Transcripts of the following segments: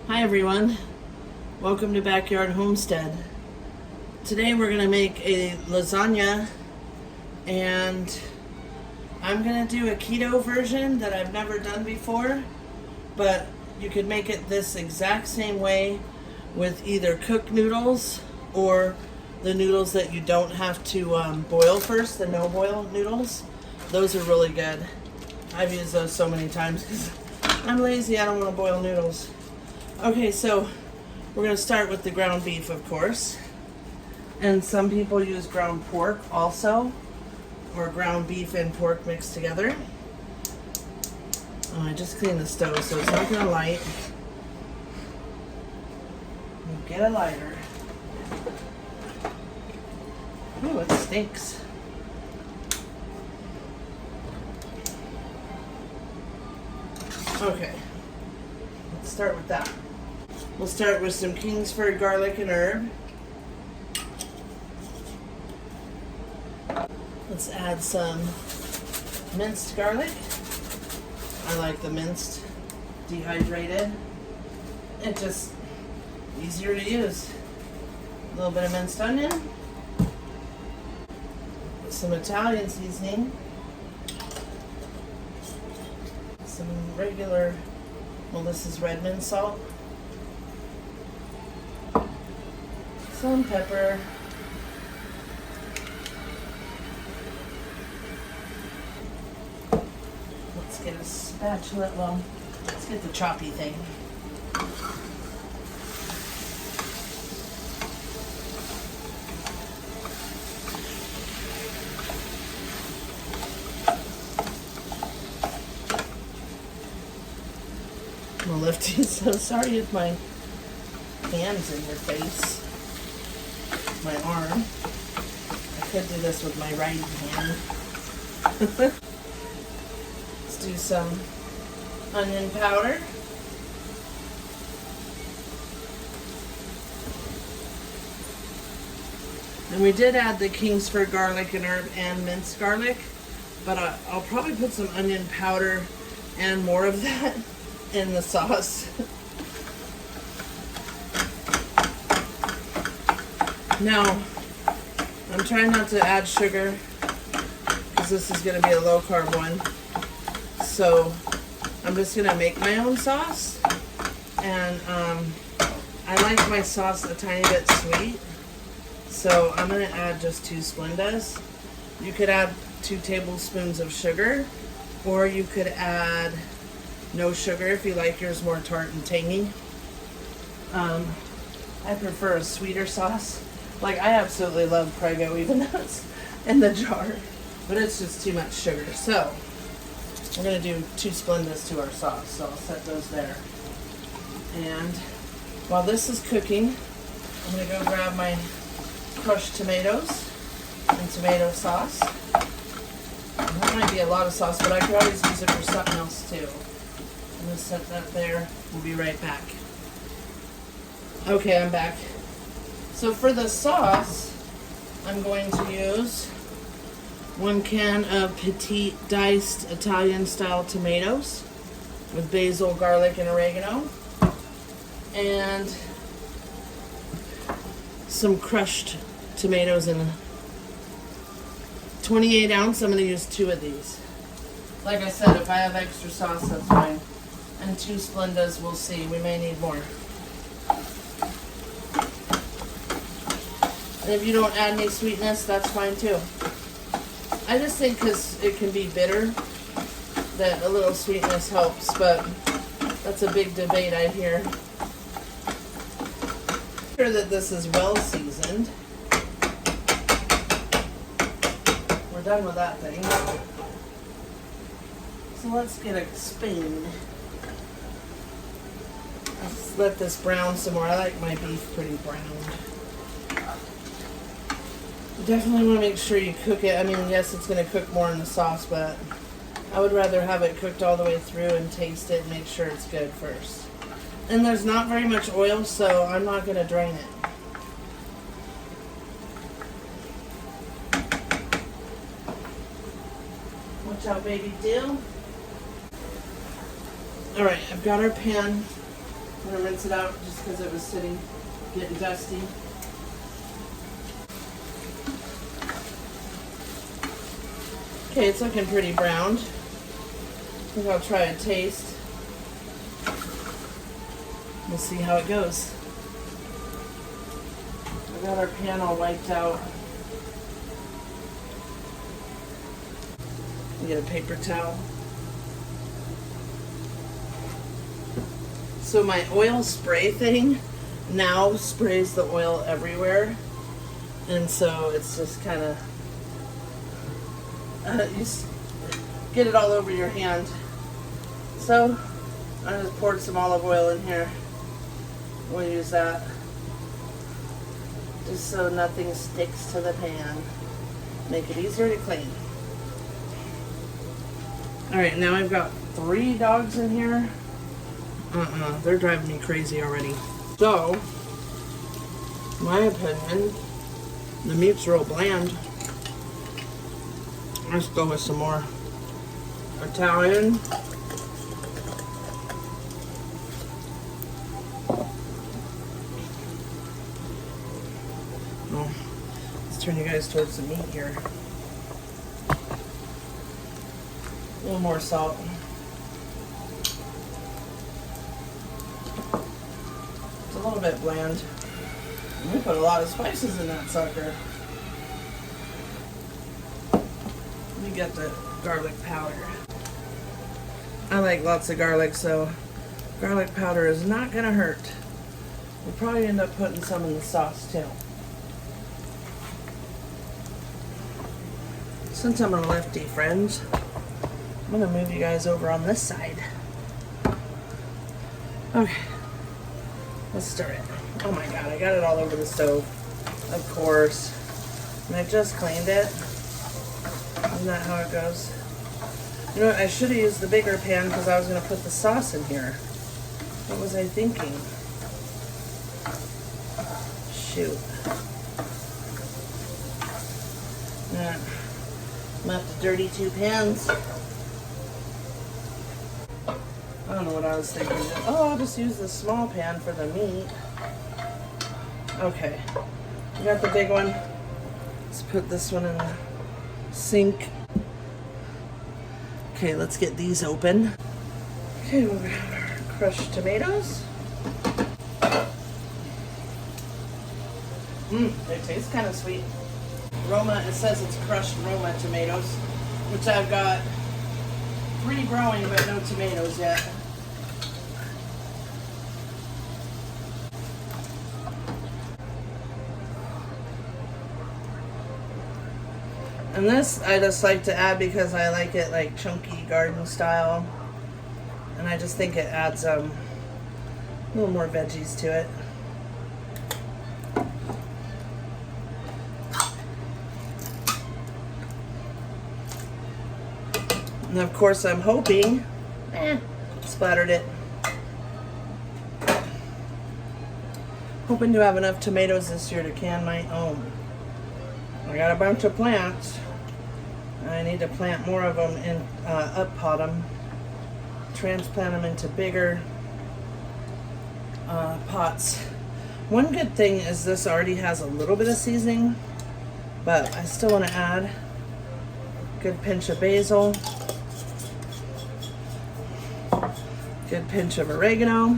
Hi everyone, welcome to Backyard Homestead. Today we're going to make a lasagna, and I'm going to do a keto version that I've never done before, but you could make it this exact same way with either cooked noodles or the noodles that you don't have to boil first, the no boil noodles. Those are really good. I've used those so many times because I'm lazy, I don't want to boil noodles. Okay, so we're going to start with the ground beef, of course. And some people use ground pork also, or ground beef and pork mixed together. Oh, I just cleaned the stove, so it's not going to light. Get a lighter. Ooh, it stinks. Okay, let's start with that. We'll start with some Kingsford garlic and herb. Let's add some minced garlic. I like the minced, dehydrated. It's just easier to use. A little bit of minced onion. Some Italian seasoning. Some regular, well, this is Redmond salt. Some pepper. Let's get a spatula. Well, let's get the choppy thing. I'm lifting, so sorry if my hand's in your face. My arm. I could do this with my right hand. Let's do some onion powder. And we did add the Kingsford garlic and herb and minced garlic, but I'll probably put some onion powder and more of that in the sauce. Now, I'm trying not to add sugar because this is going to be a low carb one. So I'm just going to make my own sauce. And I like my sauce a tiny bit sweet. So I'm going to add just 2 Splendas. You could add 2 tablespoons of sugar, or you could add no sugar if you like yours more tart and tangy. I prefer a sweeter sauce. Like, I absolutely love Prego, even though it's in the jar, but it's just too much sugar. So we're going to do 2 Splendas to our sauce, so I'll set those there. And while this is cooking, I'm going to go grab my crushed tomatoes and tomato sauce. And that might be a lot of sauce, but I could always use it for something else too. I'm going to set that there. We'll be right back. Okay, I'm back. So for the sauce, I'm going to use 1 can of petite diced Italian style tomatoes with basil, garlic, and oregano, and some crushed tomatoes in a 28 ounce. I'm going to use 2 of these. Like I said, if I have extra sauce, that's fine. And 2 Splendas, we'll see. We may need more. And if you don't add any sweetness, that's fine too. I just think because it can be bitter, that a little sweetness helps, but that's a big debate I hear. Make sure that this is well seasoned. We're done with that thing. So let's get a spoon. Let's let this brown some more. I like my beef pretty browned. You definitely want to make sure you cook it. I mean, yes, it's going to cook more in the sauce, but I would rather have it cooked all the way through and taste it and make sure it's good first. And there's not very much oil, so I'm not going to drain it. Watch out, baby dill. Alright, I've got our pan I'm gonna rinse it out just because it was sitting, getting dusty. Okay, it's looking pretty browned. I think I'll try a taste. We'll see how it goes. We got our pan all wiped out. Get a paper towel. So my oil spray thing now sprays the oil everywhere, and so it's just kind of you get it all over your hand. So I just poured some olive oil in here. We'll use that just so nothing sticks to the pan. Make it easier to clean. Alright, now I've got 3 dogs in here. They're driving me crazy already. So, my opinion, the meat's real bland. Let's go with some more Italian. Oh, let's turn you guys towards the meat here. A little more salt. It's a little bit bland. We put a lot of spices in that sucker. Let me get the garlic powder. I like lots of garlic, so garlic powder is not gonna hurt. We'll probably end up putting some in the sauce too. Since I'm a lefty, friends, I'm gonna move you guys over on this side. Okay, let's stir it. Oh my god, I got it all over the stove. Of course. And I just cleaned it. Isn't that how it goes? You know what, I should have used the bigger pan because I was gonna put the sauce in here. What was I thinking? Shoot. Yeah. I'm gonna have to dirty 2 pans. I don't know what I was thinking. Oh, I'll just use the small pan for the meat. Okay, we got the big one. Let's put this one in the sink. Okay, let's get these open. Okay, we'll have our crushed tomatoes. It tastes kind of sweet. Roma, it says it's crushed Roma tomatoes, which I've got 3 growing, but no tomatoes yet. And this I just like to add because I like it like chunky garden style. And I just think it adds a little more veggies to it. And of course I'm hoping, splattered it. Hoping to have enough tomatoes this year to can my own. I got a bunch of plants. I need to plant more of them and up pot them, transplant them into bigger pots. One good thing is this already has a little bit of seasoning, but I still want to add a good pinch of basil, good pinch of oregano,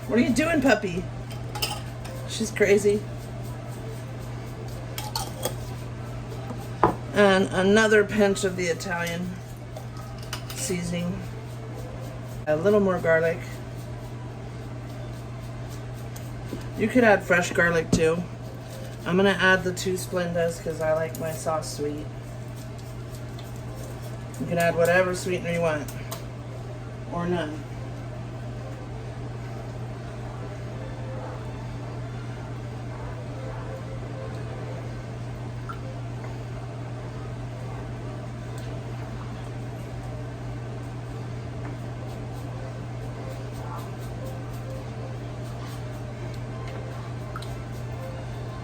what are you doing, puppy? She's crazy. And another pinch of the Italian seasoning. A little more garlic. You could add fresh garlic too. I'm gonna add the 2 Splendas because I like my sauce sweet. You can add whatever sweetener you want, or none.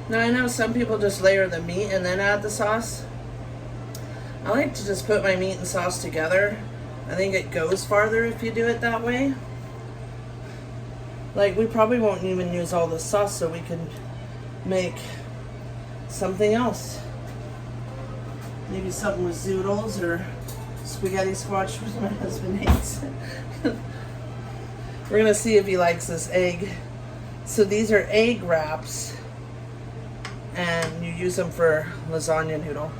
Now I know some people just layer the meat and then add the sauce. I like to just put my meat and sauce together I think it goes farther if you do it that way. Like, we probably won't even use all the sauce, so we can make something else. Maybe something with zoodles or spaghetti squash, which my husband hates. We're gonna see if he likes this egg. So these are egg wraps, and you use them for lasagna noodle.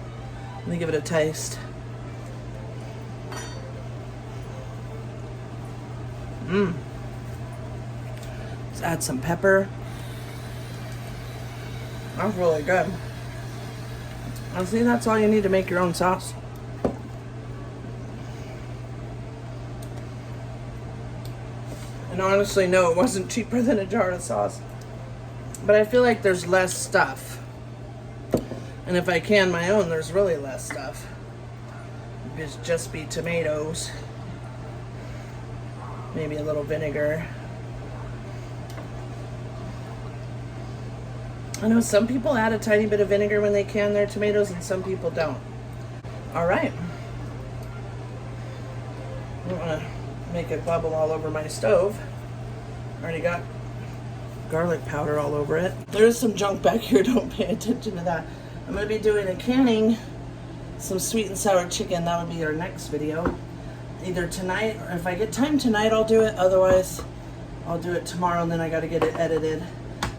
Let me give it a taste. Let's add some pepper. That's really good. Honestly, that's all you need to make your own sauce. And honestly, no, it wasn't cheaper than a jar of sauce. But I feel like there's less stuff. And if I can my own, there's really less stuff. It'd just be tomatoes. Maybe a little vinegar. I know some people add a tiny bit of vinegar when they can their tomatoes, and some people don't. All right. I don't want to make it bubble all over my stove. Already got garlic powder all over it. There is some junk back here, don't pay attention to that. I'm going to be doing a canning some sweet and sour chicken. That would be our next video. Either tonight, or if I get time tonight, I'll do it. Otherwise, I'll do it tomorrow, and then I got to get it edited.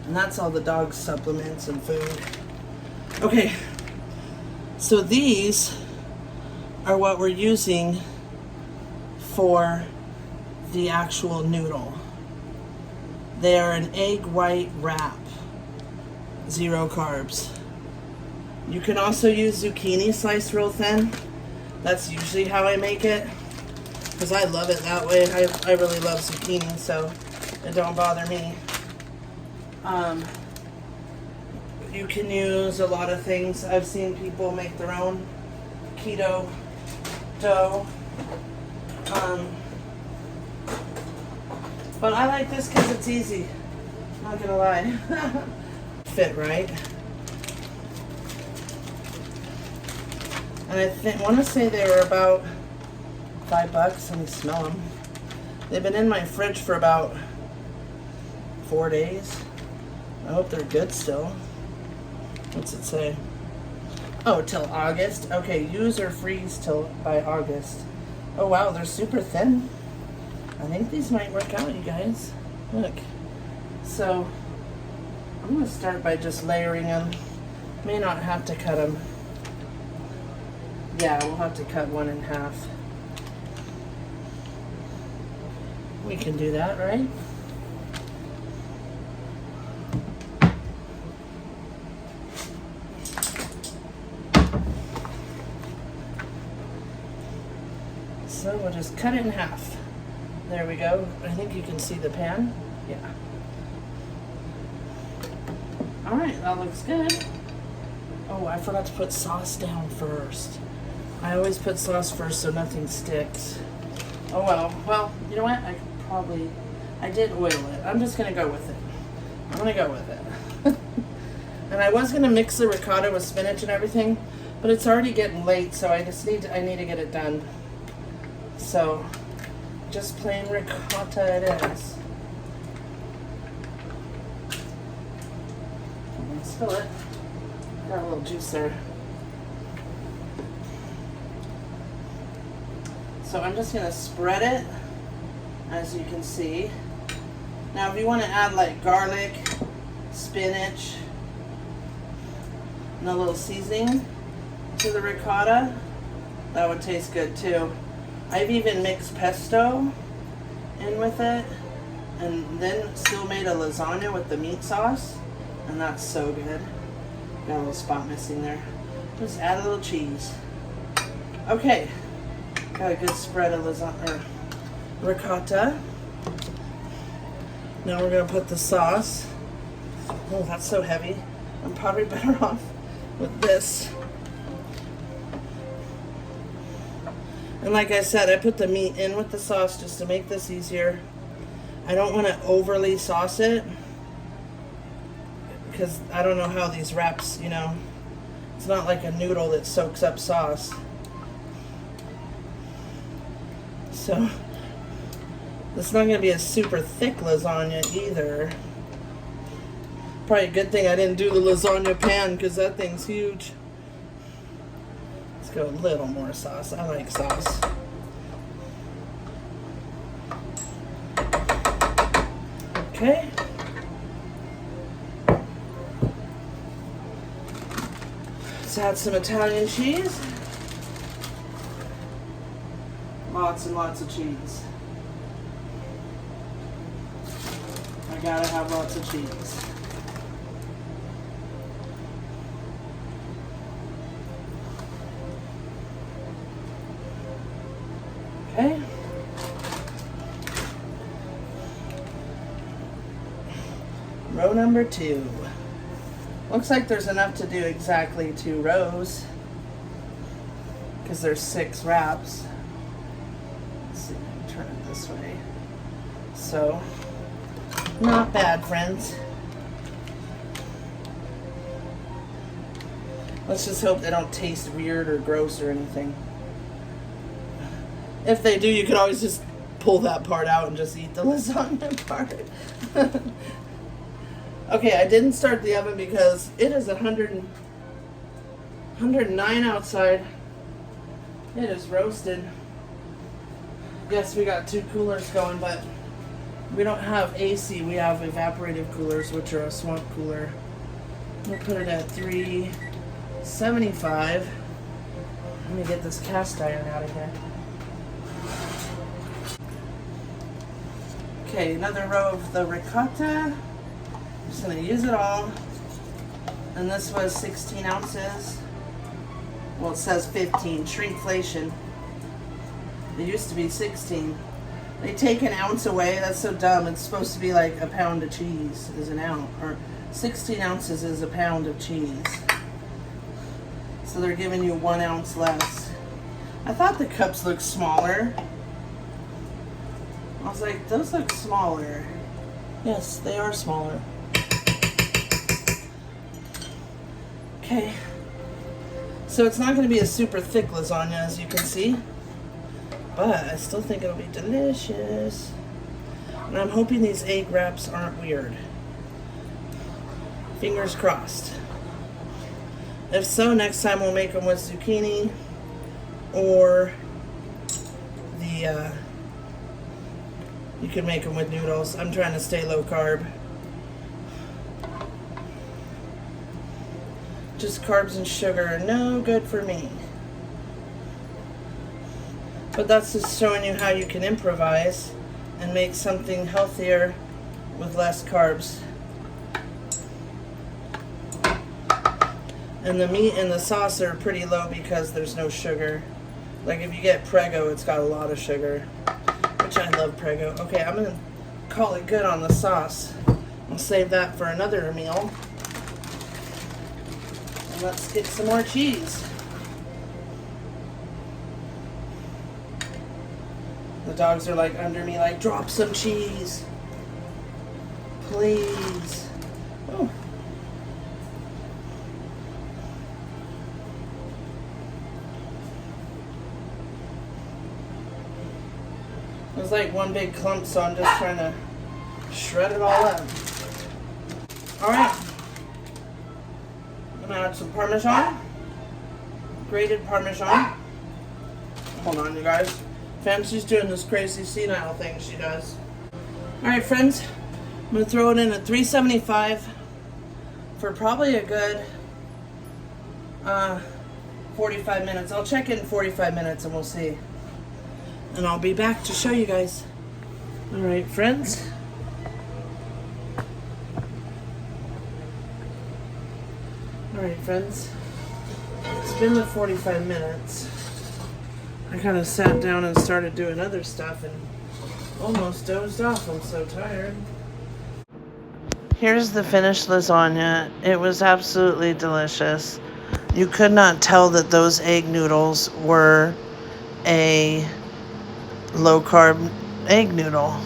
And that's all the dog supplements and food. Okay, so these are what we're using for the actual noodle. They are an egg white wrap, 0 carbs. You can also use zucchini sliced real thin. That's usually how I make it, because I love it that way. I really love zucchini, so it don't bother me. You can use a lot of things. I've seen people make their own keto dough. But I like this because it's easy. Not gonna lie. Fit right. And I want to say they were about $5. Let me smell them. They've been in my fridge for about 4 days. I hope they're good still. What's it say? Oh, till August. Okay, use or freeze till by August. Oh wow, they're super thin. I think these might work out, you guys. Look. So, I'm going to start by just layering them. May not have to cut them. Yeah, we'll have to cut one in half. We can do that, right? So we'll just cut it in half. There we go. I think you can see the pan. Yeah. All right, that looks good. Oh, I forgot to put sauce down first. I always put sauce first so nothing sticks. Oh well. Well, you know what? I did oil it. I'm just gonna go with it. I'm gonna go with it. And I was gonna mix the ricotta with spinach and everything, but it's already getting late, so I need to get it done. So, just plain ricotta it is. Let's fill it. Got a little juice there. So I'm just going to spread it, as you can see. Now if you want to add like garlic, spinach, and a little seasoning to the ricotta, that would taste good too. I've even mixed pesto in with it, and then still made a lasagna with the meat sauce, and that's so good. Got a little spot missing there. Just add a little cheese. Okay, got a good spread of lasagna, ricotta. Now we're gonna put the sauce. Oh, that's so heavy. I'm probably better off with this. And like I said, I put the meat in with the sauce just to make this easier. I don't want to overly sauce it, because I don't know how these wraps, you know, it's not like a noodle that soaks up sauce. So it's not going to be a super thick lasagna either. Probably a good thing I didn't do the lasagna pan because that thing's huge. Let's go a little more sauce. I like sauce. Okay. Let's add some Italian cheese. Lots and lots of cheese. I gotta have lots of cheese. Okay. Row number 2. Looks like there's enough to do exactly 2 rows because there's 6 wraps. Let's see if I can turn it this way. So, not bad, friends. Let's just hope they don't taste weird or gross or anything. If they do, you can always just pull that part out and just eat the lasagna part. Okay, I didn't start the oven because it is 109 outside. It is roasted. Yes, we got 2 coolers going, but we don't have AC. We have evaporative coolers, which are a swamp cooler. We'll put it at 375. Let me get this cast iron out of here. Okay, another row of the ricotta. I'm just going to use it all. And this was 16 ounces. Well, it says 15. Shrinkflation. It used to be 16. They take an ounce away. That's so dumb. It's supposed to be like a pound of cheese is an ounce. Or 16 ounces is a pound of cheese. So they're giving you 1 ounce less. I thought the cups looked smaller. I was like, those look smaller. Yes, they are smaller. Okay. So it's not going to be a super thick lasagna, as you can see. But I still think it'll be delicious. And I'm hoping these egg wraps aren't weird. Fingers crossed. If so, next time we'll make them with zucchini or the... you can make them with noodles. I'm trying to stay low carb. Just carbs and sugar are no good for me. But that's just showing you how you can improvise and make something healthier with less carbs. And the meat and the sauce are pretty low because there's no sugar. Like if you get Prego, it's got a lot of sugar. Which I love Prego. Okay, I'm gonna call it good on the sauce. I'll save that for another meal. And let's get some more cheese. The dogs are like under me, like, drop some cheese. Please. Oh. It was like one big clump, so I'm just trying to shred it all up. Alright. I'm gonna add some Parmesan. Grated Parmesan. Hold on, you guys. Fancy's doing this crazy senile thing she does. Alright, friends. I'm gonna throw it in at 375 for probably a good 45 minutes. I'll check in 45 minutes and we'll see. And I'll be back to show you guys. Alright, friends. Alright, friends. It's been the 45 minutes. I kind of sat down and started doing other stuff and almost dozed off. I'm so tired. Here's the finished lasagna. It was absolutely delicious. You could not tell that those egg noodles were a low-carb egg noodle.